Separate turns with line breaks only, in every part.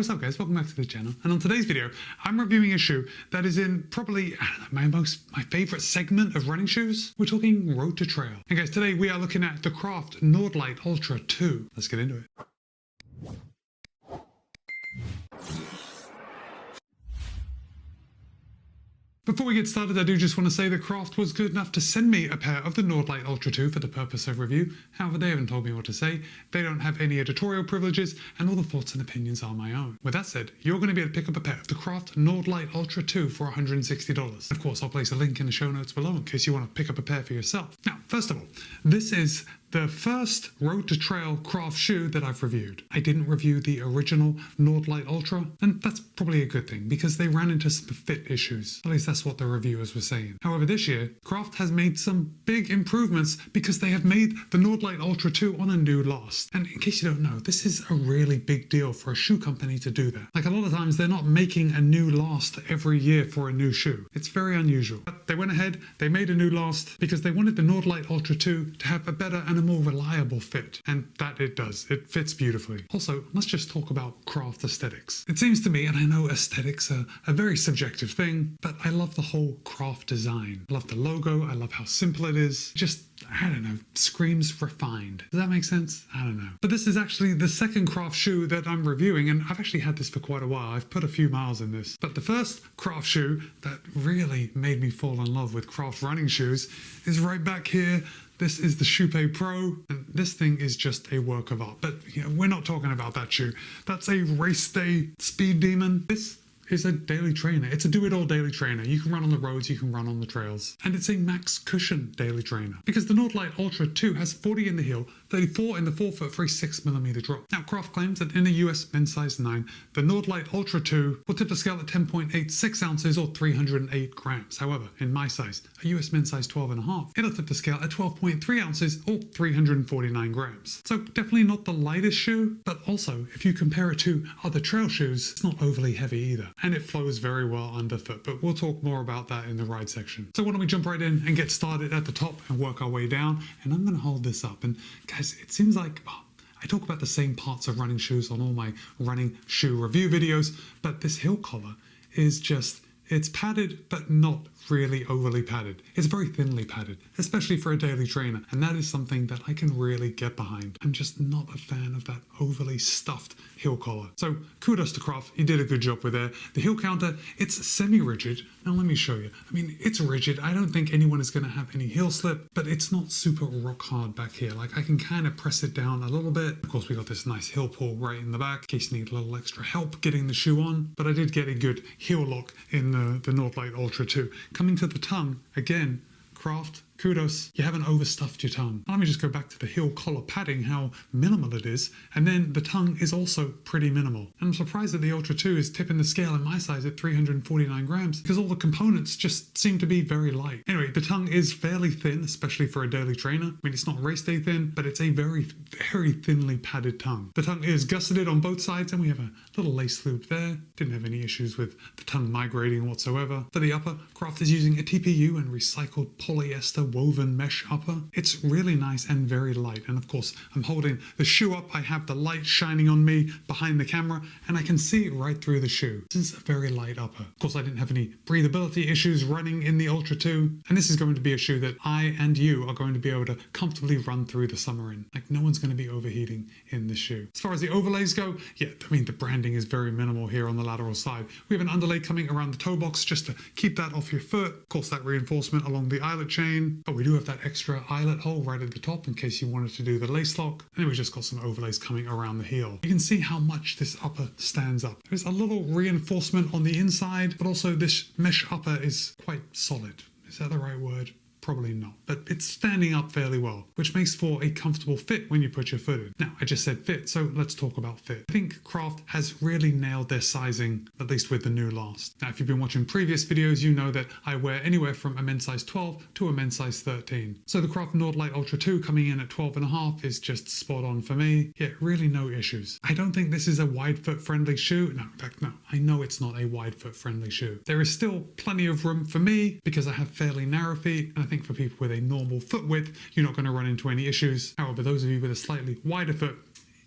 what's up guys, welcome back to the channel, and on today's video I'm reviewing a shoe that is in probably, I don't know, my favorite segment of running shoes. We're talking road to trail. And guys, today we are looking at the Craft NORDLITE ULTRA 2. Let's get into it. Before we get started, I do just want to say that Craft was good enough to send me a pair of the NORDLITE ULTRA 2 for the purpose of review. However, they haven't told me what to say. They don't have any editorial privileges, and all the thoughts and opinions are my own. With that said, you're going to be able to pick up a pair of the Craft NORDLITE ULTRA 2 for $160. Of course, I'll place a link in the show notes below in case you want to pick up a pair for yourself. Now, first of all, this is the first road to trail Craft shoe that I've reviewed. I didn't review the original NORDLITE ULTRA, and that's probably a good thing because they ran into some fit issues. At least that's what the reviewers were saying. However, this year, Craft has made some big improvements because they have made the NORDLITE ULTRA 2 on a new last. And in case you don't know, this is a really big deal for a shoe company to do that. Like a lot of times, they're not making a new last every year for a new shoe. It's very unusual. But they went ahead, they made a new last because they wanted the NORDLITE ULTRA 2 to have a better and a more reliable fit, and that it does. It fits beautifully. Also, let's just talk about Craft aesthetics. It seems to me, and I know aesthetics are a very subjective thing, but I love the whole Craft design. I love the logo, I love how simple it is. Just, I don't know, screams refined. Does that make sense? I don't know. But this is actually the second Craft shoe that I'm reviewing, and I've actually had this for quite a while. I've put a few miles in this. But the first Craft shoe that really made me fall in love with Craft running shoes is right back here. This is the Shoe Pro, and this thing is just a work of art. But you know, we're not talking about that shoe. That's a race day speed demon. This is a daily trainer. It's a do-it-all daily trainer. You can run on the roads, you can run on the trails. And it's a max cushion daily trainer. Because the NORDLITE ULTRA 2 has 40 in the heel, 34 in the forefoot for a 6mm drop. Now, Craft claims that in a US men's size 9, the NORDLITE ULTRA 2 will tip the scale at 10.86 ounces or 308 grams. However, in my size, a US men's size 12.5, it'll tip the scale at 12.3 ounces or 349 grams. So definitely not the lightest shoe, but also if you compare it to other trail shoes, it's not overly heavy either. And it flows very well underfoot, but we'll talk more about that in the ride section. So why don't we jump right in and get started at the top and work our way down. And I'm going to hold this up. And guys, it seems like I talk about the same parts of running shoes on all my running shoe review videos, but this heel collar is just, it's padded, but not really overly padded. It's very thinly padded, especially for a daily trainer, and that is something that I can really get behind. I'm just not a fan of that overly stuffed heel collar. So kudos to Craft, you did a good job with there. The heel counter, it's semi-rigid. Now let me show you. I mean, it's rigid. I don't think anyone is going to have any heel slip, but it's not super rock hard back here. Like I can kind of press it down a little bit. Of course, we got this nice heel pull right in the back in case you need a little extra help getting the shoe on, but I did get a good heel lock in the NORDLITE ULTRA 2. Coming to the tongue, again, Craft, kudos, you haven't overstuffed your tongue. Let me just go back to the heel collar padding, how minimal it is, and then the tongue is also pretty minimal. And I'm surprised that the Ultra 2 is tipping the scale in my size at 349 grams because all the components just seem to be very light. Anyway, the tongue is fairly thin, especially for a daily trainer. I mean, it's not race day thin, but it's a very, very thinly padded tongue. The tongue is gusseted on both sides, and we have a little lace loop there. Didn't have any issues with the tongue migrating whatsoever. For the upper, Craft is using a TPU and recycled polyester woven mesh upper. It's really nice and very light. And of course, I'm holding the shoe up. I have the light shining on me behind the camera, and I can see right through the shoe. This is a very light upper. Of course, I didn't have any breathability issues running in the Ultra 2. And this is going to be a shoe that I and you are going to be able to comfortably run through the summer in. Like no one's going to be overheating in this shoe. As far as the overlays go, yeah, I mean, the branding is very minimal here on the lateral side. We have an underlay coming around the toe box just to keep that off your foot. Of course, that reinforcement along the eyelet chain. But we do have that extra eyelet hole right at the top in case you wanted to do the lace lock. And then we just got some overlays coming around the heel. You can see how much this upper stands up. There's a little reinforcement on the inside, but also this mesh upper is quite solid. Is that the right word? Probably not, but it's standing up fairly well, which makes for a comfortable fit when you put your foot in. Now, I just said fit, so let's talk about fit. I think Craft has really nailed their sizing, at least with the new last. Now, if you've been watching previous videos, you know that I wear anywhere from a men's size 12 to a men's size 13. So the Craft NORDLITE ULTRA 2 coming in at 12.5 is just spot on for me. Yeah, really no issues. I don't think this is a wide foot friendly shoe. No, in fact, no, I know it's not a wide foot friendly shoe. There is still plenty of room for me because I have fairly narrow feet, and I think for people with a normal foot width, you're not going to run into any issues. However, those of you with a slightly wider foot,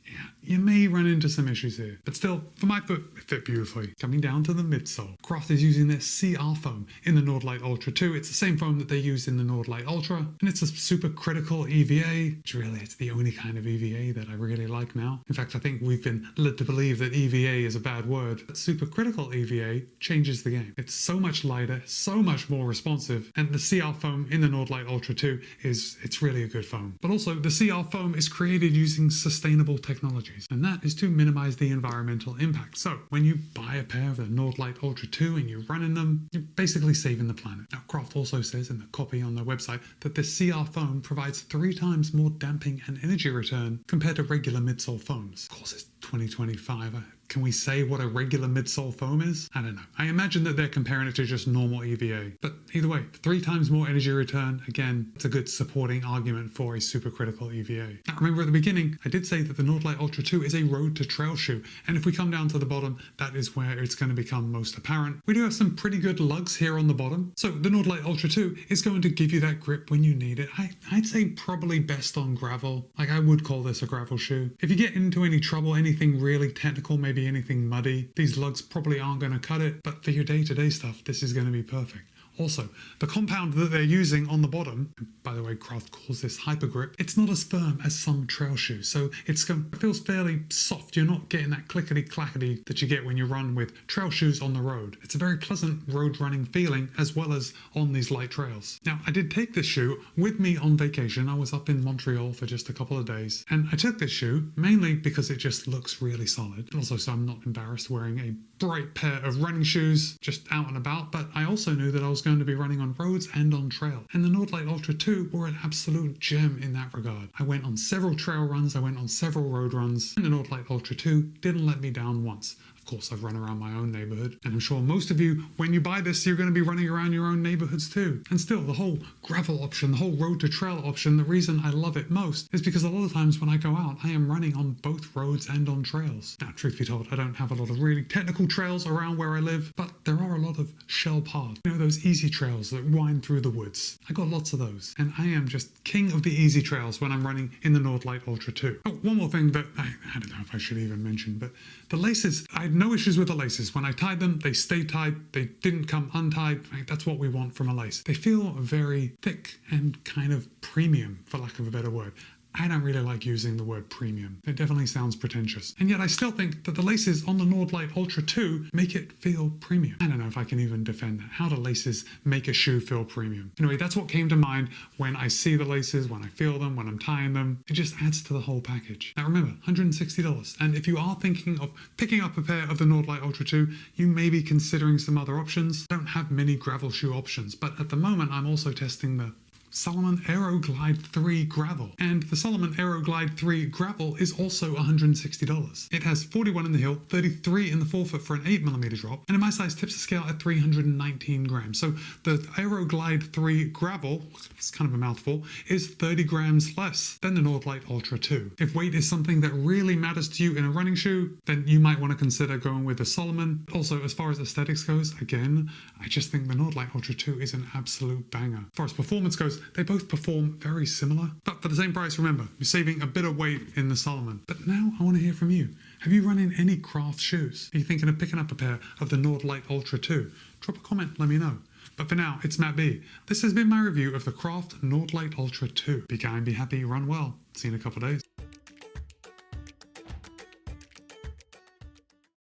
yeah, you may run into some issues here. But still, for my foot, it fit beautifully. Coming down to the midsole. Craft is using their CR foam in the NORDLITE ULTRA 2. It's the same foam that they use in the NORDLITE ULTRA, and it's a supercritical EVA, which really it's the only kind of EVA that I really like now. In fact, I think we've been led to believe that EVA is a bad word, but supercritical EVA changes the game. It's so much lighter, so much more responsive, and the CR foam in the NORDLITE ULTRA 2 it's really a good foam. But also, the CR foam is created using sustainable technologies, and that is to minimize the environmental impact. So when you buy a pair of the NORDLITE ULTRA 2 and you're running them, you're basically saving the planet. Now, Craft also says in the copy on their website that the CR foam provides 3 times more damping and energy return compared to regular midsole foams. Of course, it's 2025. Can we say what a regular midsole foam is? I don't know. I imagine that they're comparing it to just normal EVA. But either way, 3 times more energy return, again, it's a good supporting argument for a supercritical EVA. Now remember at the beginning, I did say that the NORDLITE ULTRA 2 is a road to trail shoe. And if we come down to the bottom, that is where it's going to become most apparent. We do have some pretty good lugs here on the bottom. So the NORDLITE ULTRA 2 is going to give you that grip when you need it. I'd say probably best on gravel. Like I would call this a gravel shoe. If you get into any trouble, anything really technical, maybe anything muddy, these lugs probably aren't going to cut it, but for your day-to-day stuff, this is going to be perfect. Also, the compound that they're using on the bottom, by the way, Craft calls this hyper grip, it's not as firm as some trail shoes, so it feels fairly soft. You're not getting that clickety-clackety that you get when you run with trail shoes on the road. It's a very pleasant road running feeling as well as on these light trails. Now, I did take this shoe with me on vacation. I was up in Montreal for just a couple of days, and I took this shoe mainly because it just looks really solid, and also so I'm not embarrassed wearing a bright pair of running shoes just out and about, but I also knew that I was going to be running on roads and on trail, and the NORDLITE ULTRA 2 were an absolute gem in that regard. I went on several trail runs, I went on several road runs, and the NORDLITE ULTRA 2 didn't let me down once. Of course, I've run around my own neighborhood, and I'm sure most of you, when you buy this, you're going to be running around your own neighborhoods too. And still, the whole gravel option, the whole road to trail option, the reason I love it most is because a lot of times when I go out, I am running on both roads and on trails. Now, truth be told, I don't have a lot of really technical trails around where I live, but there are a lot of shell paths. You know, those easy trails that wind through the woods. I got lots of those, and I am just king of the easy trails when I'm running in the NORDLITE ULTRA 2. Oh, one more thing that I don't know if I should even mention, but the laces, I had no issues with the laces. When I tied them, they stayed tied. They didn't come untied. That's what we want from a lace. They feel very thick and kind of premium, for lack of a better word. I don't really like using the word premium. It definitely sounds pretentious. And yet I still think that the laces on the NORDLITE ULTRA 2 make it feel premium. I don't know if I can even defend that. How do laces make a shoe feel premium? Anyway, that's what came to mind when I see the laces, when I feel them, when I'm tying them. It just adds to the whole package. Now remember, $160. And if you are thinking of picking up a pair of the NORDLITE ULTRA 2, you may be considering some other options. I don't have many gravel shoe options, but at the moment I'm also testing the Salomon Aero Glide 3 Gravel. And the Salomon Aero Glide 3 Gravel is also $160. It has 41 in the heel, 33 in the forefoot for an 8mm drop, and in my size tips the scale at 319 grams. So the Aero Glide 3 Gravel, it's kind of a mouthful, is 30 grams less than the NORDLITE ULTRA 2. If weight is something that really matters to you in a running shoe, then you might want to consider going with the Salomon. Also, as far as aesthetics goes, again, I just think the NORDLITE ULTRA 2 is an absolute banger. As far as performance goes, they both perform very similar, but for the same price. Remember, you're saving a bit of weight in the Salomon. But now I want to hear from you. Have you run in any Craft shoes? Are you thinking of picking up a pair of the NORDLITE ULTRA 2? Drop a comment, let me know. But for now, it's Matt B. This has been my review of the Craft NORDLITE ULTRA 2. Be kind, be happy, run well. See you in a couple of days.